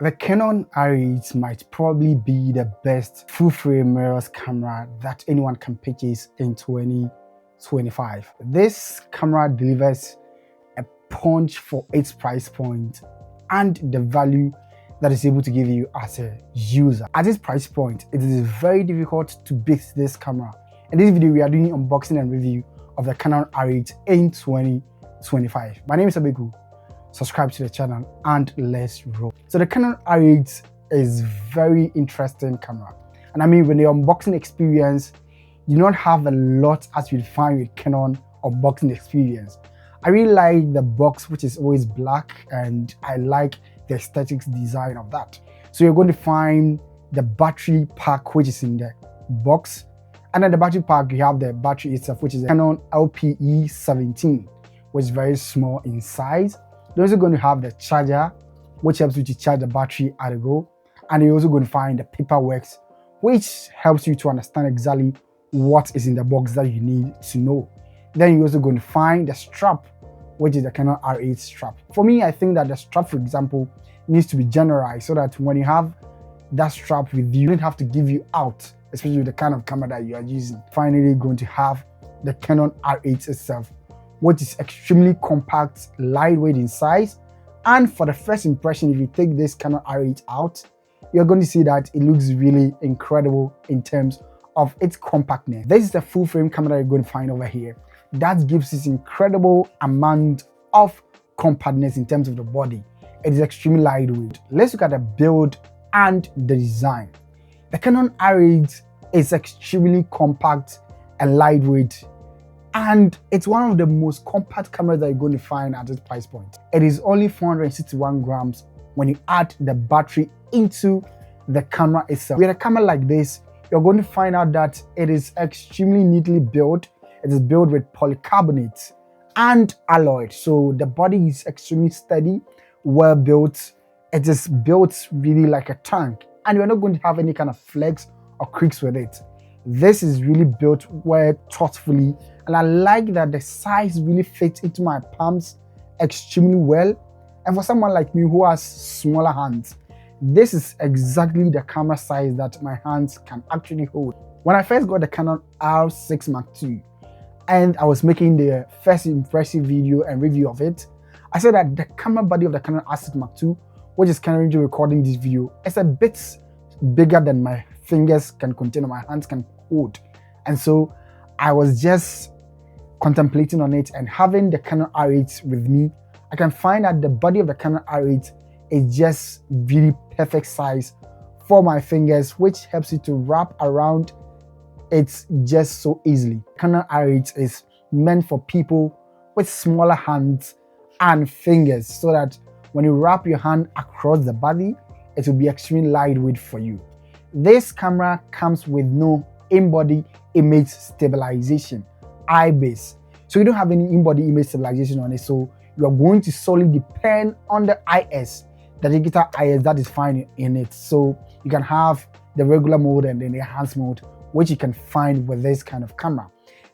The Canon R8 might probably be the best full-frame mirrorless camera that anyone can purchase in 2025. This camera delivers a punch for its price point and the value that is able to give you as a user. At this price point, it is very difficult to beat this camera. In this video, we are doing unboxing and review of the Canon R8 in 2025. My name is ABEiiKU. Subscribe to the channel and let's roll. So the Canon R8 is very interesting camera, and I mean, when the unboxing experience, you don't have a lot as you'd find with Canon unboxing experience. I really like the box, which is always black, and I like the aesthetics design of that. So you're going to find the battery pack, which is in the box, and then the battery pack, you have the battery itself, which is a Canon LPE17, which is very small in size. You're also going to have the charger, which helps you to charge the battery at a go. And you're also going to find the paperwork, which helps you to understand exactly what is in the box that you need to know. Then you're also going to find the strap, which is the Canon R8 strap. For me, I think that the strap, for example, needs to be generalized so that when you have that strap with you, you don't have to give you out, especially with the kind of camera that you are using. Finally, going to have the Canon R8 itself, which is extremely compact, lightweight in size. And for the first impression, if you take this Canon R8 out, you're going to see that it looks really incredible in terms of its compactness. This is the full frame camera that you're going to find over here. That gives this incredible amount of compactness in terms of the body. It is extremely lightweight. Let's look at the build and the design. The Canon R8 is extremely compact and lightweight, and it's one of the most compact cameras that you're going to find at this price point. It is only 461 grams when you add the battery into the camera itself. With a camera like this, you're going to find out that it is extremely neatly built. It is built with polycarbonate and alloyed, so the body is extremely steady, well built. It is built really like a tank, and you're not going to have any kind of flex or creaks with it. This is really built well thoughtfully, and I like that the size really fits into my palms extremely well. And for someone like me who has smaller hands, this is exactly the camera size that my hands can actually hold. When I first got the Canon R6 Mark II and I was making the first impressive video and review of it, I said that the camera body of the Canon R6 Mark II, which is currently recording this video, is a bit bigger than my fingers can contain or my hands can hold. And so I was just contemplating on it, and having the Canon R8 with me, I can find that the body of the Canon R8 is just really perfect size for my fingers, which helps you to wrap around it just so easily. Canon R8 is meant for people with smaller hands and fingers, so that when you wrap your hand across the body, it will be extremely lightweight for you. This camera comes with no in-body image stabilization, IBIS. So you don't have any in-body image stabilization on it, so you are going to solely depend on the IS, the digital IS that is found in it. So you can have the regular mode and then the enhanced mode, which you can find with this kind of camera.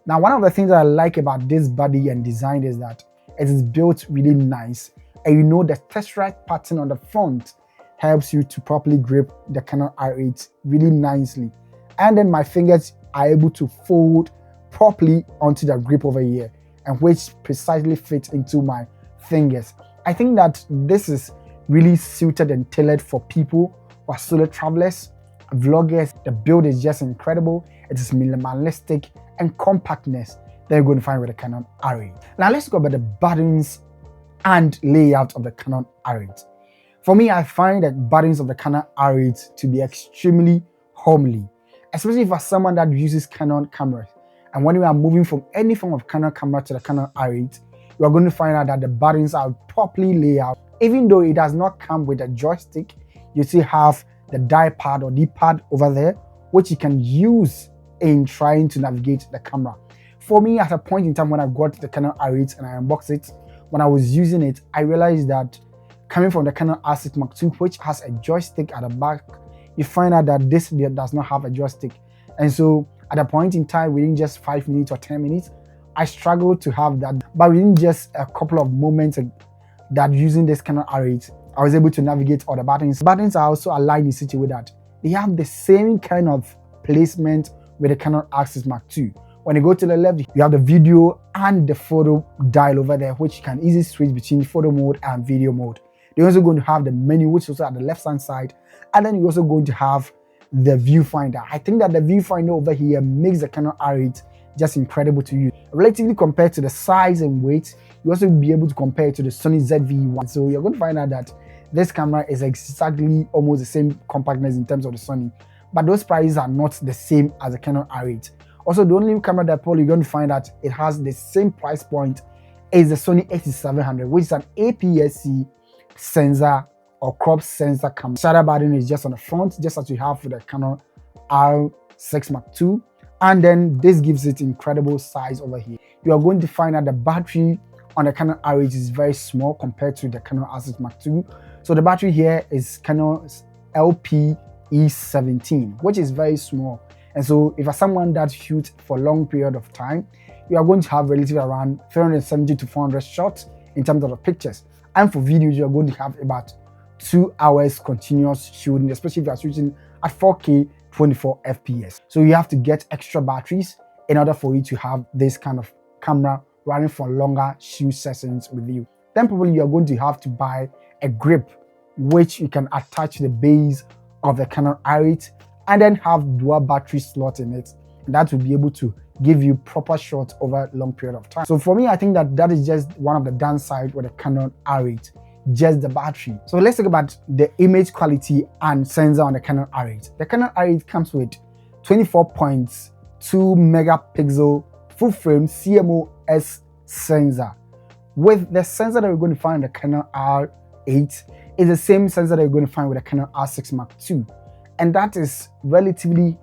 Now, one of the things that I like about this body and design is that it is built really nice, and you know the texturized pattern on the front helps you to properly grip the Canon R8 really nicely. And then my fingers are able to fold properly onto the grip over here, and which precisely fits into my fingers. I think that this is really suited and tailored for people who are solo travelers, vloggers. The build is just incredible. It is minimalistic and compactness that you're going to find with the Canon R8. Now let's talk about the buttons and layout of the Canon R8. For me, I find the buttons of the Canon R8 to be extremely homely, especially for someone that uses Canon cameras. And when we are moving from any form of Canon camera to the Canon R8, you are going to find out that the buttons are properly laid out. Even though it does not come with a joystick, you still have the die pad or D-pad over there, which you can use in trying to navigate the camera. For me, at a point in time when I got the Canon R8 and I unboxed it, when I was using it, I realized that coming from the Canon R6 Mark II, which has a joystick at the back, you find out that this does not have a joystick. And so at a point in time, within just 5 minutes or 10 minutes, I struggled to have that. But within just a couple of moments that using this Canon R8, I was able to navigate all the buttons. Buttons are also aligned in such a way that they have the same kind of placement with the Canon R8 Mark II. When you go to the left, you have the video and the photo dial over there, which you can easily switch between photo mode and video mode. You're also going to have the menu, which is also at the left-hand side, and then you're also going to have the viewfinder. I think that the viewfinder over here makes the Canon R8 just incredible to use. Relatively compared to the size and weight, you also be able to compare it to the Sony ZV-1. So you're going to find out that this camera is exactly almost the same compactness in terms of the Sony, but those prices are not the same as the Canon R8. Also, the only camera that probably you're going to find that it has the same price point is the Sony a6700, which is an APS-C sensor or crop sensor camera. Shutter button is just on the front, just as you have for the Canon R6 Mark II. And then this gives it incredible size over here. You are going to find that the battery on the Canon R8 is very small compared to the Canon R6 Mark II. So the battery here is Canon's LPE17, which is very small. And so if you're someone that shoots for a long period of time, you are going to have relatively around 370 to 400 shots in terms of the pictures. And for videos, you're going to have about 2 hours continuous shooting, especially if you're shooting at 4K 24 FPS. So you have to get extra batteries in order for you to have this kind of camera running for longer shoot sessions with you. Then probably you're going to have to buy a grip which you can attach to the base of the Canon R8 and then have dual battery slot in it. And that will be able to give you proper shots over a long period of time. So for me, I think that that is just one of the downsides with the Canon R8, just the battery. So let's talk about the image quality and sensor on the Canon R8. The Canon R8 comes with 24.2 megapixel full frame CMOS sensor. With the sensor that we're going to find in the Canon R8 is the same sensor that you're going to find with the Canon R6 Mark II. And that is relatively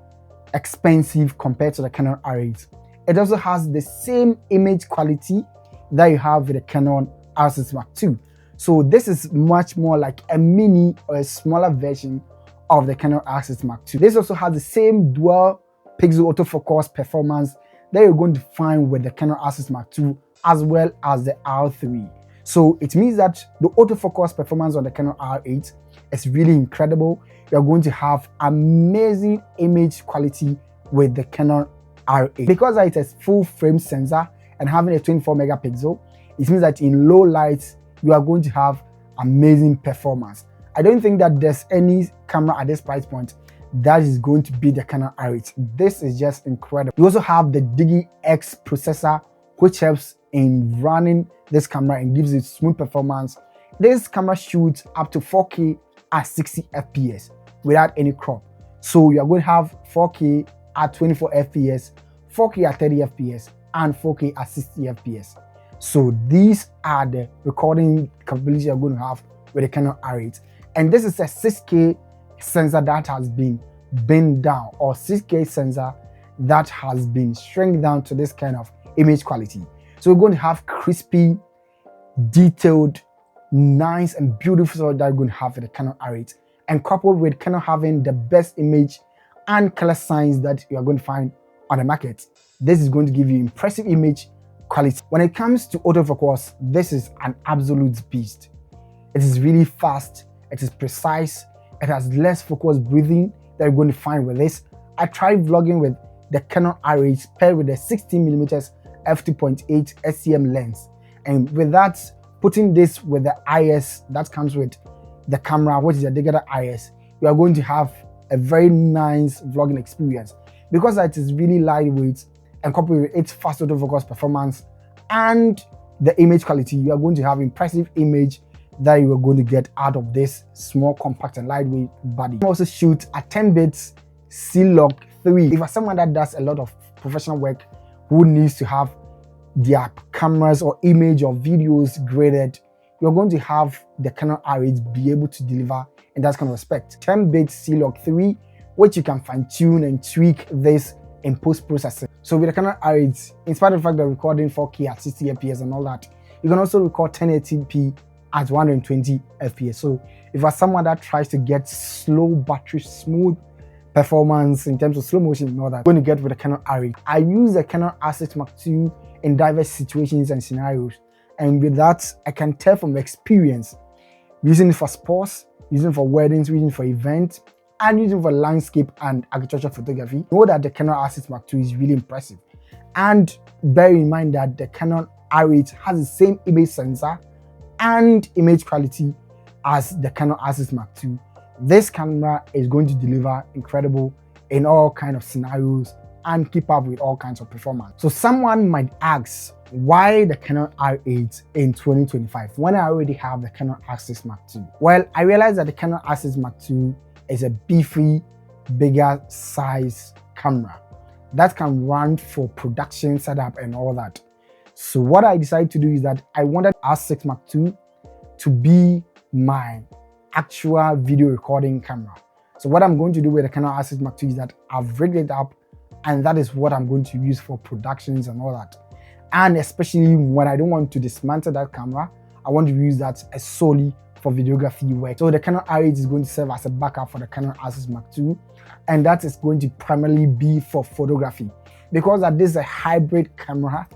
expensive compared to the Canon R8. It also has the same image quality that you have with the Canon R6 Mark II. So this is much more like a mini or a smaller version of the Canon R6 Mark II. This also has the same dual pixel autofocus performance that you're going to find with the Canon R6 Mark II as well as the R3. So it means that the autofocus performance on the Canon R8 is really incredible. You're going to have amazing image quality with the Canon R8. Because it's a full frame sensor and having a 24 megapixel, it means that in low lights, you are going to have amazing performance. I don't think that there's any camera at this price point that is going to be the Canon R8. This is just incredible. You also have the DigiX processor, which helps in running this camera and gives it smooth performance. This camera shoots up to 4K at 60 FPS without any crop. So you are going to have 4K at 24 FPS, 4K at 30 FPS, and 4K at 60 FPS. So these are the recording capabilities you're going to have with the Canon R8. And this is a 6K sensor that has been bent down, or 6K sensor that has been shrunk down to this kind of image quality. So we're going to have crispy, detailed, nice and beautiful that you're going to have with the Canon R8. And coupled with Canon having the best image and color science that you are going to find on the market, this is going to give you impressive image quality. When it comes to autofocus, this is an absolute beast. It is really fast, it is precise, it has less focus breathing that you're going to find with this. I tried vlogging with the Canon R8 paired with the 16mm f2.8 SCM lens, and with that, putting this with the IS that comes with the camera, which is a digital IS, you are going to have a very nice vlogging experience because it is really lightweight and coupled with its fast autofocus performance and the image quality. You are going to have impressive image that you are going to get out of this small, compact and lightweight body. You also shoot at 10 bits C-Log 3. If you're someone that does a lot of professional work who needs to have their cameras or image or videos graded, you're going to have the Canon R8 be able to deliver in that kind of respect. 10 bits C-Log 3, which you can fine-tune and tweak this in post-processing. So with the Canon R8, in spite of the fact that recording 4K at 60 FPS and all that, you can also record 1080p at 120 FPS. So if you're someone that tries to get slow battery, smooth performance in terms of slow motion and all that, you're going to get with the Canon R8. I use the Canon R6 Mark II in diverse situations and scenarios. And with that, I can tell from experience using it for sports, using it for weddings, using it for events, and using it for landscape and agriculture photography. Know that the Canon R6 Mark II is really impressive. And bear in mind that the Canon R8 has the same image sensor and image quality as the Canon R6 Mark II. This camera is going to deliver incredible in all kinds of scenarios and keep up with all kinds of performance. So someone might ask, why the Canon R8 in 2025 when I already have the Canon R6 Mark II? Well, I realized that the Canon R6 Mark II is a beefy, bigger size camera that can run for production setup and all that. So what I decided to do is that I wanted R6 Mark II to be my actual video recording camera. So what I'm going to do with the Canon R6 Mark II is that I've rigged it up, and that is what I'm going to use for productions and all that. And especially when I don't want to dismantle that camera, I want to use that as solely for videography work. So the Canon R8 is going to serve as a backup for the Canon R6 Mark II, and that is going to primarily be for photography. Because that this is a hybrid camera,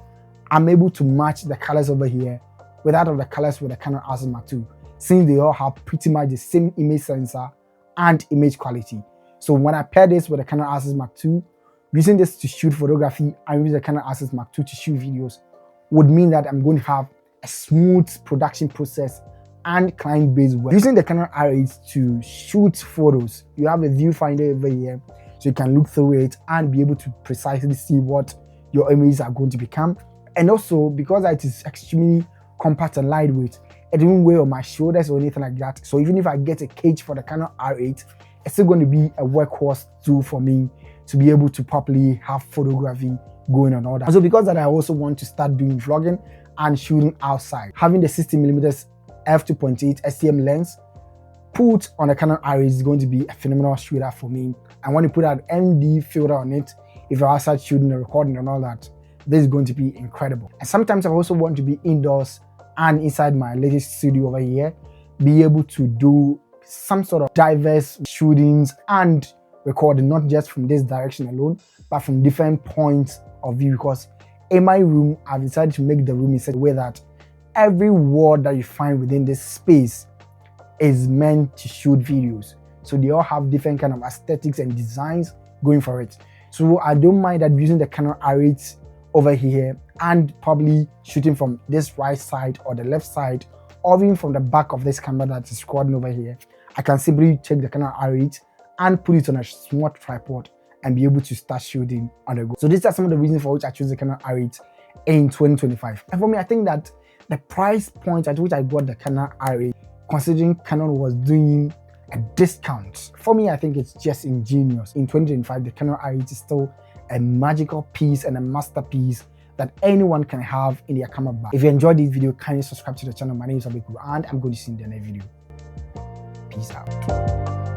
I'm able to match the colors over here with that of the colors with the Canon R6 Mark II, since they all have pretty much the same image sensor and image quality. So when I pair this with the Canon R6 Mark II, using this to shoot photography and use the Canon R6 Mark II to shoot videos would mean that I'm going to have a smooth production process and client-based work. Using the Canon R8 to shoot photos, you have a viewfinder over here, so you can look through it and be able to precisely see what your images are going to become. And also, because it is extremely compact and lightweight, it doesn't weigh on my shoulders or anything like that. So even if I get a cage for the Canon R8, it's still going to be a workhorse tool for me to be able to properly have photography going on all that. So because that I also want to start doing vlogging and shooting outside, having the 60mm f2.8 STM lens put on the Canon R8 is going to be a phenomenal shooter for me. And when you put an ND filter on it, if you're outside shooting and recording and all that, this is going to be incredible. And sometimes I also want to be indoors and inside my latest studio over here, be able to do some sort of diverse shootings and recording, not just from this direction alone, but from different points of view. Because in my room, I've decided to make the room in such a way that every wall that you find within this space is meant to shoot videos. So they all have different kind of aesthetics and designs going for it. So I don't mind that using the Canon R8 over here and probably shooting from this right side or the left side, or even from the back of this camera that is recording over here. I can simply take the Canon R8 and put it on a small tripod and be able to start shooting on the go. So these are some of the reasons for which I chose the Canon R8 in 2025. And for me, I think that the price point at which I got the Canon R8, considering Canon was doing a discount, for me, I think it's just ingenious. In 2025, the Canon R8 is still a magical piece and a masterpiece that anyone can have in their camera bag. If you enjoyed this video, kindly subscribe to the channel. My name is ABEiiiKU, and I'm going to see you in the next video. Peace out.